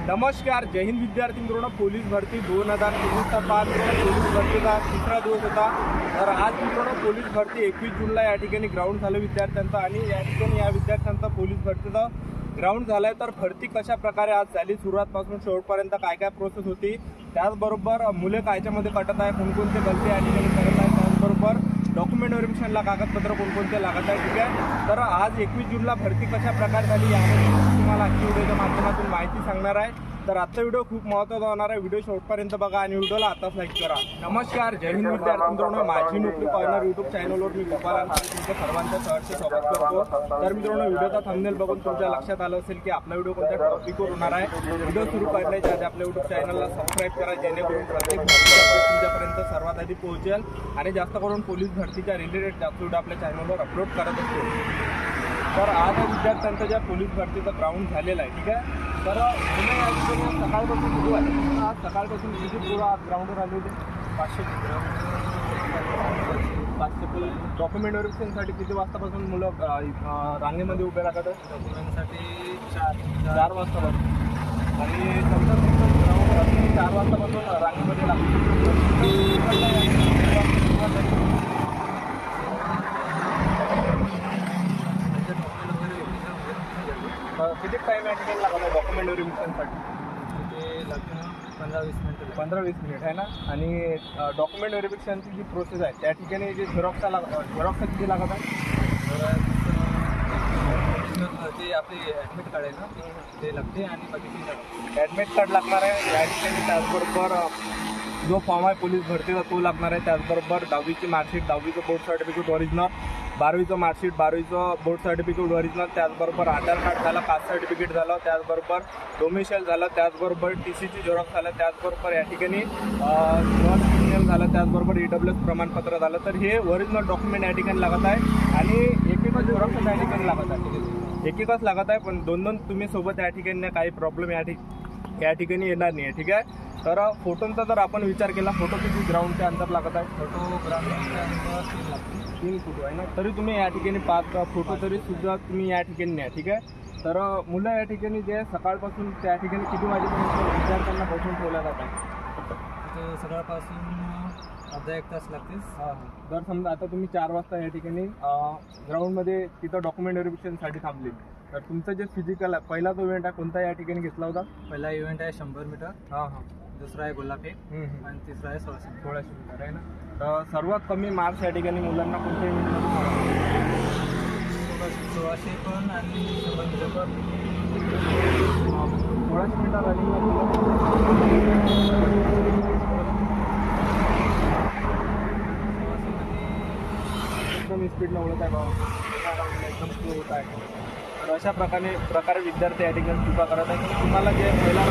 नमस्कार, जय हिंद विद्यार्थी मित्रांनो. पोलीस भरती 2024चा पोलीस भरतीचा तिसरा दिवस होता. तर आज मित्रांनो पोलीस भरती 21 जूनला या ठिकाणी ग्राउंड झालं विद्यार्थ्यांचं आणि या ठिकाणी या विद्यार्थ्यांचा पोलीस भरतीचा ग्राउंड झालाय. तर भरती कशा प्रकारे आज झाली, सुरुवातपासून शेवटपर्यंत काय काय प्रोसेस होती, त्याचबरोबर मुले कायच्यामध्ये कटत आहे, कोणकोणते गलती या ठिकाणी करत आहे, त्याचबरोबर डॉक्युमेंट व्हेरिफिकेशनला कागदपत्र कोणकोणते लागत आहे. ठीक आहे, तर आज 21 जूनला भरती कशा प्रकारे झाली यामध्ये तुम्हाला आजच्या व्हिडिओच्या माध्यमातून माहिती सांगणार आहे. तर आजचा व्हिडिओ खूप महत्त्वाचा होणार आहे. व्हिडिओ शेवटपर्यंत बघा आणि व्हिडिओला आताच लाईक करा. नमस्कार, जय हिंद विद्यार्थी मित्रांनो. माझी नोकरी कॉर्नर यूट्यूब चॅनलवर मी गोपाल तुमच्या सर्वांचं सहर्ष स्वागत करतो. तर मित्रांनो, व्हिडिओचा थंबनेल बघून तुमच्या लक्षात आलं असेल की आपला व्हिडिओ कोणत्या टॉपिकवर होणार आहे. व्हिडिओ सुरू करण्याच्या आधी आपल्या यूट्यूब चॅनलला सबस्क्राईब करा, जेणेकरून प्रत्येक भरतीचा अपडेट तुमच्यापर्यंत सर्वात आधी पोहोचेल आणि जास्त करून पोलीस भरतीच्या रिलेटेड जास्त व्हिडिओ आपल्या चॅनलवर अपलोड करत असतो. तर आज या विद्यार्थ्यांचा ज्या पोलीस भरतीचा ग्राउंड झालेला आहे. ठीक आहे, तर सकाळपासून सुरू आहे. आज सकाळपासून किती पुरा ग्राउंडवर आले होते? 500 डॉक्युमेंट व्हेरिफिकेशनसाठी किती वाजतापासून मुलं रांगेमध्ये उभे राहतात? डॉक्युमेंटसाठी 4 वाजतापासून आणि समजा ग्राउंडवर 4 वाजतापासून रांगेमध्ये लागतात. किती टाईम या ठिकाणी लागत आहे डॉक्युमेंट व्हेरिफिकेशनसाठी? ते लागतं 15-20 मिनिट आहे ना. आणि डॉक्युमेंट व्हेरिफिकेशनची जी प्रोसेस आहे त्या ठिकाणी जे झेरॉक्स किती लागत आहे? ते आपली ॲडमिट कार्ड आहे ना, ते लागते आणि बाकीची ॲडमिट कार्ड लागणार आहे या ठिकाणी. त्याचबरोबर जो फॉर्म आहे पोलीस भरतीचा तो लागणार आहे. त्याचबरोबर 10वीची मार्कशीट, 10वीचं बोर्ड सर्टिफिकेट ओरिजिनल, 12वीचं मार्कशीट, 12वीचं बोर्ड सर्टिफिकेट ओरिजिनल, त्याचबरोबर आधार कार्ड झालं, कास्ट सर्टिफिकेट झालं, त्याचबरोबर डोमिसाईल झालं, त्याचबरोबर TCची झेरॉक्स झालं, त्याचबरोबर या ठिकाणी नॉन क्रिमिनल झालं, त्याचबरोबर EWS प्रमाणपत्र झालं. तर हे ओरिजिनल डॉक्युमेंट या ठिकाणी लागत आहे आणि एकच झेरॉक्स या ठिकाणी लागत आहे. एकच लागत आहे, पण दोन तुम्ही सोबत या ठिकाणी काही प्रॉब्लेम या ठिकाणी येणार नाही. ठीक आहे, तर फोटोंचा जर आपण विचार केला, फोटो किती ग्राउंडच्या अंतर लागत आहे? फोटो ग्राउंडच्या अंतर 3 फोटो आहे ना. तरी तुम्ही या ठिकाणी 5 फोटो तरी सुद्धा तुम्ही या ठिकाणी न्या. ठीक आहे, तर मुलं या ठिकाणी जे सकाळपासून त्या ठिकाणी किती वाजेपर्यंत विद्यार्थ्यांना बसून ठेवल्या जातात? सकाळपासून अर्धा 1 तास लागतेच. जर समजा आता तुम्ही 4 वाजता या ठिकाणी ग्राउंडमध्ये तिथं डॉक्युमेंट व्हेरिफिकेशनसाठी थांबले, तर तुमचं जे फिजिकल आहे, पहिला जो इव्हेंट आहे कोणता या ठिकाणी घेतला होता? पहिला इव्हेंट आहे 100 मीटर, दुसरा आहे गोलाफेक आणि तिसरा आहे 1600 मीटर आहे ना. तर सर्वात कमी मार्क्स या ठिकाणी मुलांना कोणत्या इव्हेंटमध्ये? 1600 पण आणि 100 मीटर पण. 1600 मीटर रनिंगला एकदम स्पीडला उडत आहे बाबा, एकदम स्लो होत आहे. तर अशा प्रकारे विद्यार्थी या ठिकाणी चुका करत आहे. तर तुम्हाला जे पहिला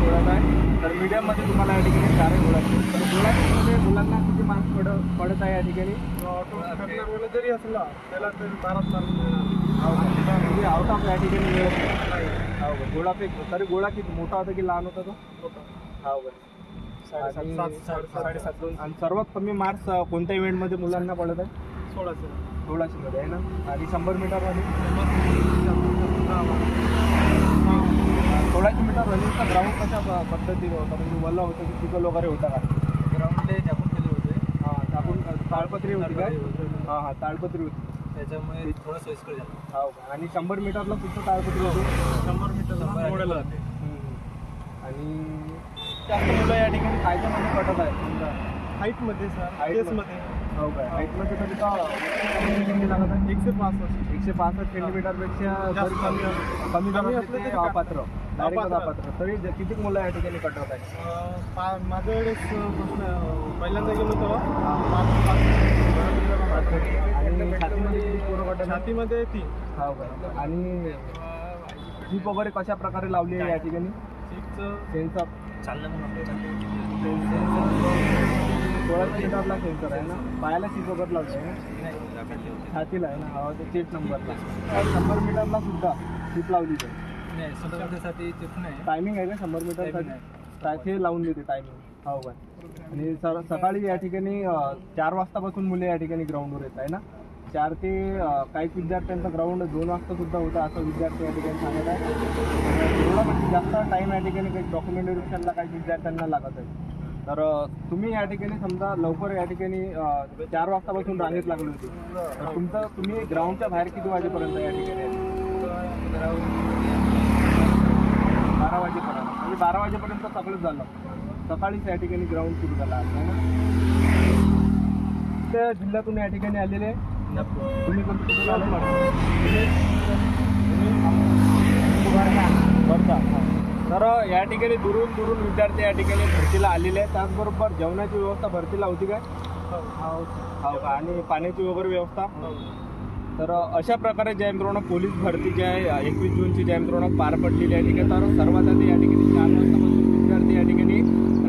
ओळख आहे, तर मीडियममध्ये तुम्हाला या ठिकाणी 4 ओळख. तर गोळामध्ये मुलांना किती मार्क्स पडत आहे या ठिकाणी? जरी असला त्याला तरी 12 म्हणजे आउट ऑफ या ठिकाणी मिळत नाही. गोळा फेक तरी गोळा किती मोठा होता की लहान होता तो? हो, 7.5 आणि सर्वात कमी मार्क्स कोणत्या इव्हेंटमध्ये मुलांना पडत आहे? 1600 मध्ये आहे ना. आणि 100 मीटरमध्ये 1600 मीटर रनिंगचा ग्राउंड कशा पद्धतीने होता? म्हणजे वल्ला होतं की चिखल वगैरे होता का? ग्राउंडला झाकून केले होते. झाकून ताळपत्री होती काय? ताळपत्री होती, त्याच्यामुळे थोडं सोयीस्कर झालं. हो. आणि 100 मीटरला सुद्धा ताळपत्री होती? 100 मीटरला आणि जास्त मुलं या ठिकाणी कायच्यामध्ये पटत आहे? हाईटमध्ये सर, हाईटमध्ये. हो काय? हाईटमध्ये तरी का लागत आहे? 165 सेंटीमीटरपेक्षा कमी असले तरी अपात्र, डायरेक्ट अपात्र. तरी किती मुलं या ठिकाणी कटत आहे? माझ्या वेळेस पहिल्यांदा गेलो होतो आणि छातीमध्ये किती पोरं कटत? छातीमध्ये 3. हो काय? आणि जीप वगैरे कशा प्रकारे लावली आहे या ठिकाणी? सेन्सर चाललं म्हणून 1600 मीटरला सेन्सर आहे ना. पायाला सीट वगैरे लावली आहे ना, छातीला आहे ना. हो, ते चेस्ट नंबरला. 100 मीटरला सुद्धा सीट लावली आहे. नाही, 100 मीटरसाठी चिप नाही. टायमिंग आहे का 100 मीटरसाठी? ते लावून देते टायमिंग. हो काय? आणि सकाळी या ठिकाणी 4 वाजतापासून मुले या ठिकाणी ग्राउंडवर येत आहे ना. 4 ते काही विद्यार्थ्यांचा ग्राउंड 2 वाजता सुद्धा होता असं विद्यार्थी या ठिकाणी सांगत आहे. जास्त टाईम या ठिकाणी काही डॉक्युमेंट व्हेरिफिकेशनला काही विद्यार्थ्यांना लागत आहे. तर तुम्ही या ठिकाणी समजा लवकर या ठिकाणी 4 वाजतापासून रांगेत लागले होते, तर तुम्ही ग्राउंडच्या बाहेर किती वाजेपर्यंत या ठिकाणी 12 वाजेपर्यंत, म्हणजे 12 वाजेपर्यंत सगळंच झालं. सकाळीच या ठिकाणी ग्राउंड सुरू झाला आहे ना. त्या जिल्ह्यातून या ठिकाणी आलेले तुम्ही कुठून आले? वर्धा. तर या ठिकाणी दुरून दुरून विद्यार्थी या ठिकाणी भरतीला आलेले आहेत. त्याचबरोबर जेवणाची व्यवस्था भरतीला होती काय? हो का. आणि पाण्याची वगैरे व्यवस्था? तर अशा प्रकारे जय मित्रांनो पोलीस भरती जी आहे 21 जूनची जय मित्रांनो पार पडलेली आहे. ठीक आहे. तर सर्वात आधी या ठिकाणी 4 वाजतापासून विद्यार्थी या ठिकाणी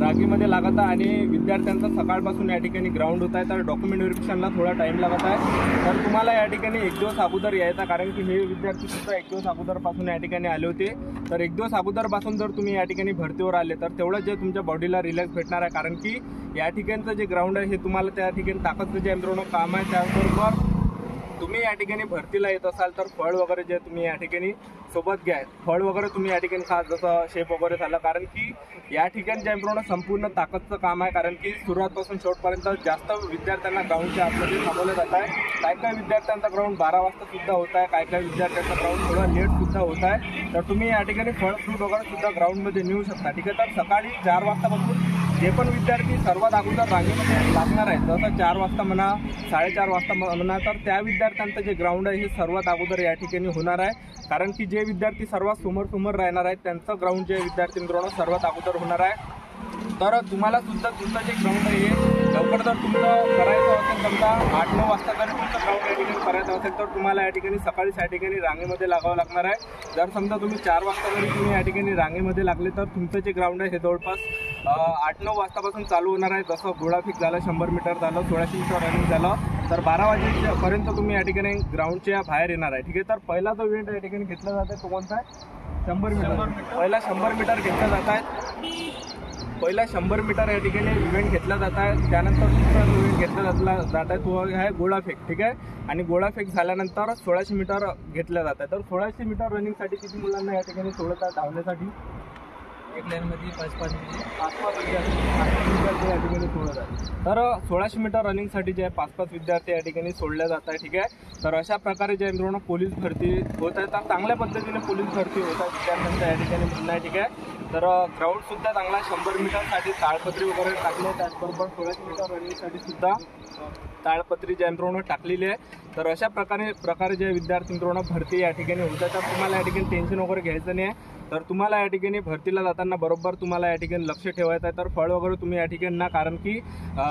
रागीमध्ये लागत आहे आणि विद्यार्थ्यांचा सकाळपासून या ठिकाणी ग्राउंड होत आहे. तर डॉक्युमेंट व्हेरिफिकेशनला थोडा टाईम लागत आहे. तर तुम्हाला या ठिकाणी 1 दिवस अगोदर यायचा, कारण की हे विद्यार्थी सुद्धा 1 दिवस अगोदरपासून या ठिकाणी आले होते. तर 1 दिवस अगोदरपासून जर तुम्ही या ठिकाणी भरतीवर आले तर तेवढंच जे तुमच्या बॉडीला रिलॅक्स भेटणार आहे, कारण की या ठिकाणचं जे ग्राउंड आहे हे तुम्हाला त्या ठिकाणी ताकदचं जे मित्रांनो काम आहे. त्याचबरोबर तुम्ही या ठिकाणी भरतीला येत असाल तर फळ वगैरे जे तुम्ही या ठिकाणी सोबत घ्या. फळ वगैरे तुम्ही या ठिकाणी खा, जसं शेप वगैरे झालं, कारण की या ठिकाणी जे मित्रांनो संपूर्ण ताकदचं काम आहे. कारण की सुरुवातपासून शेवटपर्यंत जास्त विद्यार्थ्यांना ग्राउंडच्या आतमध्ये थांबवलं जात आहे. काही विद्यार्थ्यांचा ग्राउंड 12 वाजता सुद्धा होत आहे, काही विद्यार्थ्यांचा ग्राउंड थोडा लेट सुद्धा होत आहे. तर तुम्ही या ठिकाणी फळ फ्रूट वगैरे सुद्धा ग्राउंडमध्ये नेऊ शकता. ठीक आहे. तर सकाळी 4 वाजतापासून जे पण विद्यार्थी सर्वात अगोदर रांगेमध्ये लागणार आहेत, जसं 4 वाजता म्हणा, 4:30 वाजता म्हणा, तर त्या विद्यार्थ्यांचं जे ग्राउंड आहे हे सर्वात अगोदर या ठिकाणी होणार आहे. कारण की जे विद्यार्थी सर्वात समोर राहणार आहेत त्यांचं ग्राउंड जे विद्यार्थी मित्रांनो सर्वात अगोदर होणार आहे. तर तुम्हाला सुद्धा तुमचं जे ग्राउंड आहे हे लवकर जर तुमचं करायचं असेल, समजा 8-9 वाजता जर तुमचं ग्राउंड या ठिकाणी करायचं असेल तर तुम्हाला या ठिकाणी सकाळीच या ठिकाणी रांगेमध्ये लागावं लागणार आहे. जर समजा तुम्ही 4 वाजता जरी तुम्ही या ठिकाणी रांगेमध्ये लागले तर तुमचं जे ग्राउंड आहे हे जवळपास 8-9 वाजतापासून चालू होणार आहे. जसं गोळाफेक झालं, 100 मीटर झालं, 1600 मीटर रनिंग झालं, तर 12 वाजेपर्यंत तुम्ही या ठिकाणी ग्राउंडच्या बाहेर येणार आहे. ठीक आहे. तर पहिला जो इव्हेंट या ठिकाणी घेतला जात आहे तो कोणता आहे? 100 मीटर. पहिला 100 मीटर घेतला जात आहे. पहिला 100 मीटर या ठिकाणी इव्हेंट घेतला जात आहे. त्यानंतर दुसरा जो इव्हेंट घेतला जात आहे तो आहे गोळाफेक. ठीक आहे. आणि गोळाफेक झाल्यानंतर 1600 मीटर घेतला जात आहे. तर 1600 मीटर रनिंगसाठी किती मुलांना या ठिकाणी सोडतात धावण्यासाठी? एक लाईनमध्ये 5-5 विद्यार्थी या ठिकाणी सोडत आहे. तर 1600 मीटर रनिंगसाठी जे आहे 5-5 विद्यार्थी या ठिकाणी सोडल्या जात आहे. ठीक आहे. तर अशा प्रकारे जे मित्रांनो पोलीस भरती होत आहे. तर चांगल्या पद्धतीने पोलीस भरती होत आहे विद्यार्थ्यांच्या या ठिकाणी म्हणणं आहे. ठीक आहे. तर ग्राउंडसुद्धा चांगला 100 मीटरसाठी ताळपत्री वगैरे टाकले, त्याचबरोबर 1600 मीटर रनिंगसाठी सुद्धा ताळपत्री जे मित्रांनो टाकलेली आहे. तर अशा प्रकारे जे विद्यार्थी मित्रांनो भरती या ठिकाणी होत आहे. तर तुम्हाला या ठिकाणी टेन्शन वगैरे घ्यायचं नाही आहे. तर तुम्हाला या ठिकाणी भरतीला जाताना बरोबर तुम्हाला या ठिकाणी लक्ष ठेवायचं आहे. तर फळ वगैरे तुम्ही या ठिकाणी ना, कारण की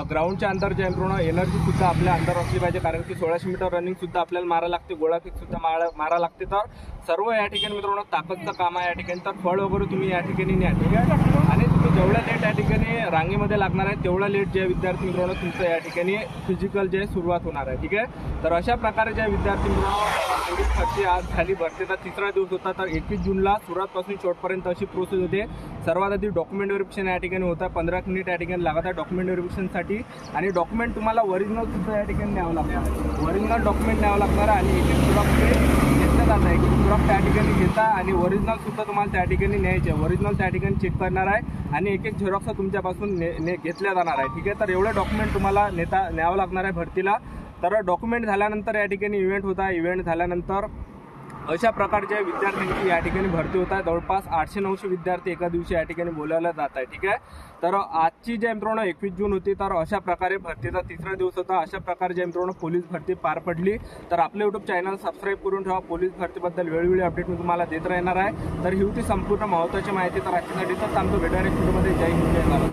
ग्राउंडच्या अंदर जे मित्रांनो एनर्जीसुद्धा आपल्या अंदर असली पाहिजे, कारण की 1600 मीटर रनिंगसुद्धा आपल्याला मारा लागते, गोळाफेकसुद्धा मारा लागते. तर सर्व या ठिकाणी मित्रांनो ताकदचं काम आहे या ठिकाणी. तर फळ वगैरे तुम्ही या ठिकाणी न्या. ठीक आहे. आणि तुम्ही जेवढ्या लेट या ठिकाणी रांगेमध्ये लागणार आहे तेवढा लेट जे विद्यार्थी मित्रांनो तुमचं या ठिकाणी फिजिकल जे सुरुवात होणार आहे. ठीक आहे. तर अशा प्रकारे ज्या विद्यार्थी मित्रांनो पोलीस भरती आज झाली, भरतीचा 3रा दिवस होता. तर 21 जूनला सुरुवातपासून शेवटपर्यंत अशी प्रोसेस होते. सर्वात आधी डॉक्युमेंट व्हेरिफिकेशन या ठिकाणी होता. 15 मिनिट या ठिकाणी लागत आहे डॉक्युमेंट व्हेरिफिकेशनसाठी. आणि डॉक्युमेंट तुम्हाला ओरिजिनल सुद्धा या ठिकाणी न्यावं लागणार. ओरिजिनल डॉक्युमेंट न्यावं लागणार आणि एक झेरॉक्स घेतलं जात आहे. एक झेरॉक्स त्या ठिकाणी घेता आणि ओरिजिनल सुद्धा तुम्हाला त्या ठिकाणी न्यायचे. ओरिजिनल त्या ठिकाणी चेक करणार आहे आणि एक झेरॉक्स तुमच्यापासून घेतल्या जाणार आहे. ठीक आहे. तर एवढे डॉक्युमेंट तुम्हाला न्यावं लागणार आहे भरतीला. तर डॉक्युमेंट झाल्यानंतर या ठिकाणी इव्हेंट होता. इव्हेंट झाल्यानंतर अशा प्रकारच्या विद्यार्थ्यांची या ठिकाणी भरती होत आहे. जवळपास 800-900 विद्यार्थी एका दिवशी या ठिकाणी बोलावला जात आहे. ठीक आहे. तर आजची जे मित्रांनो 21 जून होती. तर अशा प्रकारे भरतीचा 3रा दिवस होता. अशा प्रकारे जे मित्रांनो पोलीस भरती पार पडली. तर आपले यूट्यूब चॅनल सबस्क्राईब करून ठेवा. पोलीस भरतीबद्दल वेळोवेळी अपडेट मी तुम्हाला देत राहणार आहे. तर ही होती संपूर्ण महत्त्वाची माहिती. तर आजच्यासाठी तर आमचं भेटणार व्हिडिओमध्ये. जय हिंद, जय भारत.